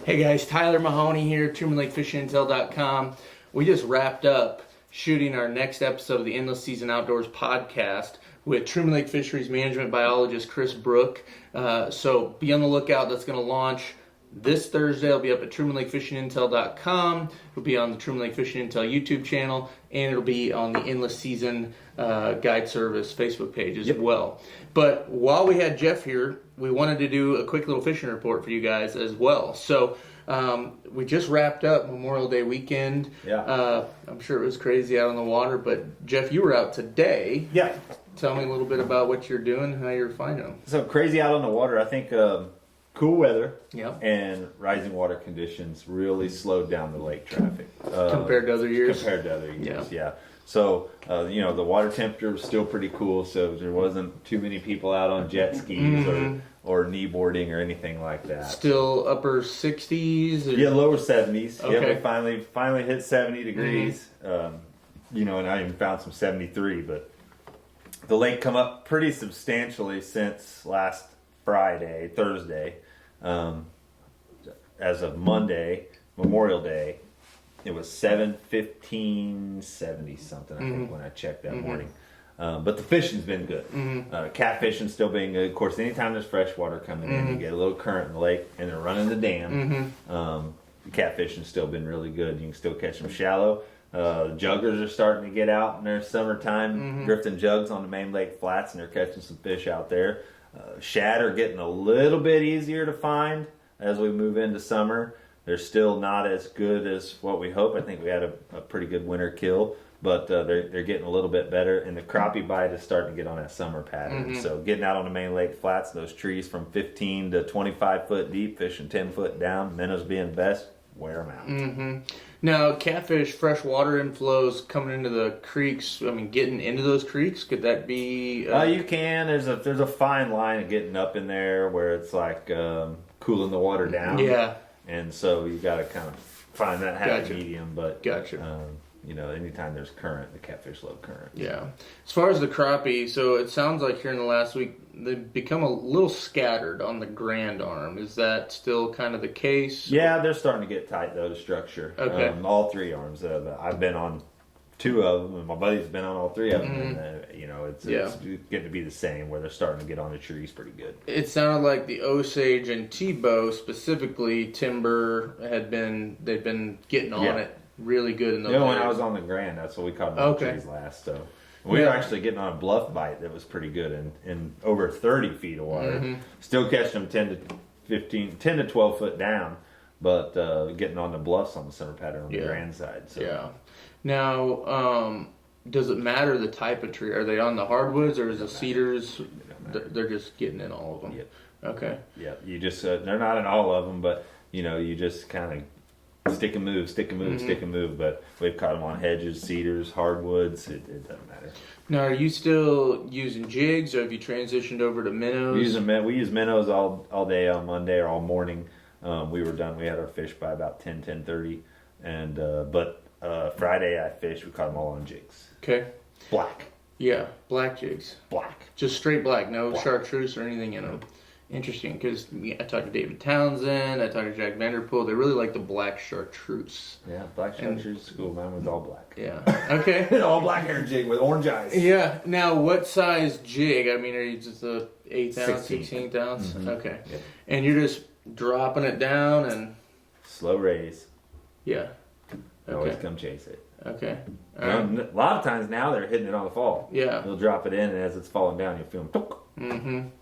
Hey guys, Tyler Mahoney here, TrumanLakeFishingIntel.com. We just wrapped up shooting our next episode of the Endless Season Outdoors podcast with Truman Lake Fisheries Management Biologist Chris Brook. So be on the lookout. That's going to launch this Thursday. It'll be up at TrumanLakeFishingIntel.com. It'll be on the Truman Lake Fishing Intel YouTube channel, and it'll be on the Endless Season Guide Service Facebook page as well. But while we had Jeff here, we wanted to do a quick little fishing report for you guys as well. So we just wrapped up Memorial Day weekend. I'm sure it was crazy out on the water, but Jeff, you were out today. Yeah. Tell me a little bit about what you're doing and how you're finding them. So crazy out on the water. I think cool weather and rising water conditions really slowed down the lake traffic. Compared to other years? Compared to other years, yeah. So, the water temperature was still pretty cool, so there wasn't too many people out on jet skis or kneeboarding or anything like that. Still upper 60s? Yeah, lower 70s. Okay. Yeah, we finally hit 70 degrees. And I even found some 73, but the lake come up pretty substantially since last Thursday. As of Monday, Memorial Day, it was 7:15, 70 something, I think, when I checked that morning. But the fishing's been good. Catfishing's still being good. Of course, anytime there's fresh water coming in, you get a little current in the lake, and they're running the dam. The catfishing's still been really good. You can still catch them shallow. Juggers are starting to get out in their summertime, drifting jugs on the main lake flats, and they're catching some fish out there. Shad are getting a little bit easier to find as we move into summer. They're still not as good as what we hope. I think we had a pretty good winter kill, but they're getting a little bit better. And the crappie bite is starting to get on that summer pattern. So getting out on the main lake flats, those trees from 15 to 25 foot deep, fishing 10 foot down, minnows being best, wear them out. Now, catfish, freshwater inflows coming into the creeks, getting into those creeks, could that be... You can. There's a fine line of getting up in there where it's like cooling the water down. Yeah. And so you got to kind of find that happy medium. But, Gotcha. Anytime there's current, the catfish love current. Yeah. As far as the crappie, so it sounds like here in the last week, they've become a little scattered on the Grand Arm. Is that still kind of the case? Yeah, they're starting to get tight, though, to structure. Okay. All three arms. I've been on two of them, and my buddy's been on all three of them. And, it's getting to be the same, where they're starting to get on the trees pretty good. It sounded like the Osage and T-bow, specifically timber, they've been getting on it really good in those when I was on the Grand, that's what we caught them on the trees last. So we were actually getting on a bluff bite that was pretty good in over 30 feet of water. Still catching them 10 to 12 foot down, but getting on the bluffs on the summer pattern on the Grand side. So. Yeah. Now, does it matter the type of tree? Are they on the hardwoods or is it cedars? They're just getting in all of them. Yep. Okay. Yeah. You just they're not in all of them, but you just kind of stick and move, stick and move, stick and move. But we've caught them on hedges, cedars, hardwoods. It doesn't matter. Now, are you still using jigs, or have you transitioned over to minnows? We use minnows all day on Monday or all morning. We were done. We had our fish by about 10:30, and but Friday I fished. We caught them all on jigs. Okay. Black. Yeah, black jigs. Black. Just straight black, no chartreuse or anything in them. Interesting, because I talked to David Townsend, I talked to Jack Vanderpool. They really like the black chartreuse. Yeah, black chartreuse is cool. Mine was all black. Yeah. Okay. All black hair jig with orange eyes. Yeah. Now, what size jig? Are you just a 8th ounce, 16th ounce? Okay. Yep. And you're just dropping it down and slow raise. Yeah. Okay. Always come chase it. Okay. A lot of times now they're hitting it on the fall. Yeah. They'll drop it in, and as it's falling down, you'll feel them.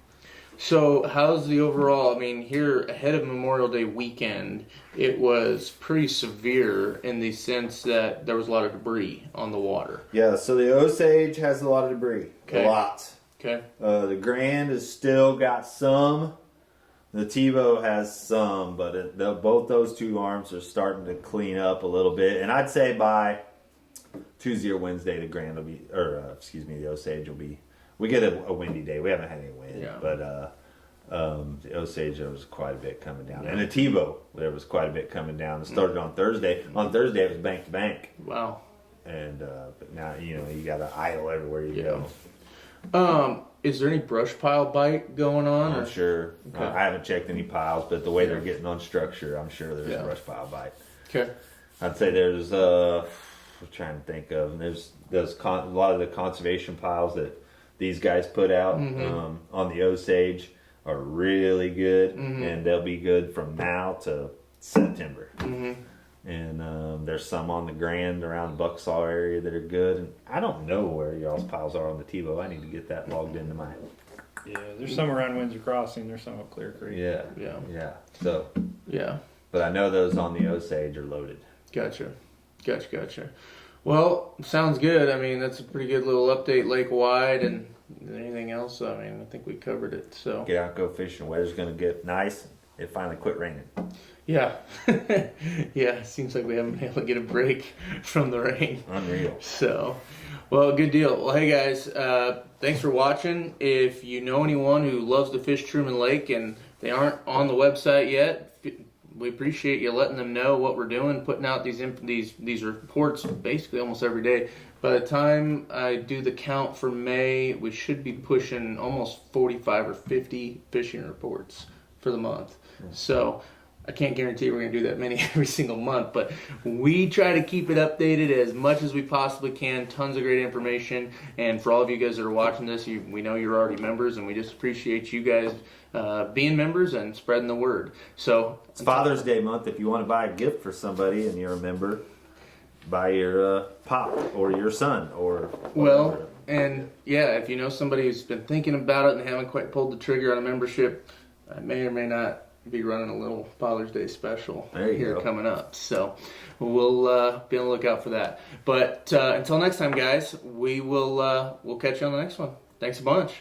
So how's the overall, here ahead of Memorial Day weekend, it was pretty severe in the sense that there was a lot of debris on the water. Yeah, so the Osage has a lot of debris. Okay. A lot. Okay. The Grand has still got some. The T-bow has some, but both those two arms are starting to clean up a little bit. And I'd say by Tuesday or Wednesday, the Grand will be, the Osage will be. We get a windy day. We haven't had any wind, but the Osage, there was quite a bit coming down. And the T-bow, there was quite a bit coming down. It started on Thursday. On Thursday, it was bank to bank. Wow. And but now, you got an aisle everywhere you go. Is there any brush pile bite going on? I'm sure. Okay. I haven't checked any piles, but the way they're getting on structure, I'm sure there's a brush pile bite. Okay. I'd say there's, I'm trying to think of, there's a lot of the conservation piles that these guys put out on the Osage are really good, and they'll be good from now to September. And there's some on the Grand around Bucksaw area that are good. And I don't know where y'all's piles are on the TiVo. I need to get that logged into mine. Yeah, there's some around Windsor Crossing. There's some up Clear Creek. Yeah. So, Yeah. but I know those on the Osage are loaded. Gotcha. Well, sounds good. I mean, that's a pretty good little update lake-wide, and anything else, I mean, I think we covered it. So Get out, go fishing. Weather's going to get nice. It finally quit raining. yeah. Yeah, seems like we haven't been able to get a break from the rain. Unreal. So, well, good deal. Well, hey guys, thanks for watching. If you know anyone who loves to fish Truman Lake and they aren't on the website yet, we appreciate you letting them know what we're doing, putting out these reports basically almost every day. By the time I do the count for May, we should be pushing almost 45 or 50 fishing reports for the month. So I can't guarantee we're going to do that many every single month, but we try to keep it updated as much as we possibly can. Tons of great information. And for all of you guys that are watching this, we know you're already members, and we just appreciate you guys being members and spreading the word. So It's Father's Day month. If you want to buy a gift for somebody and you're a member, buy your pop or your son or whatever. Well, and yeah, if you know somebody who's been thinking about it and haven't quite pulled the trigger on a membership, I may or may not be running a little Father's Day special here coming up. So we'll be on the lookout for that. But until next time, guys, we'll catch you on the next one. Thanks a bunch.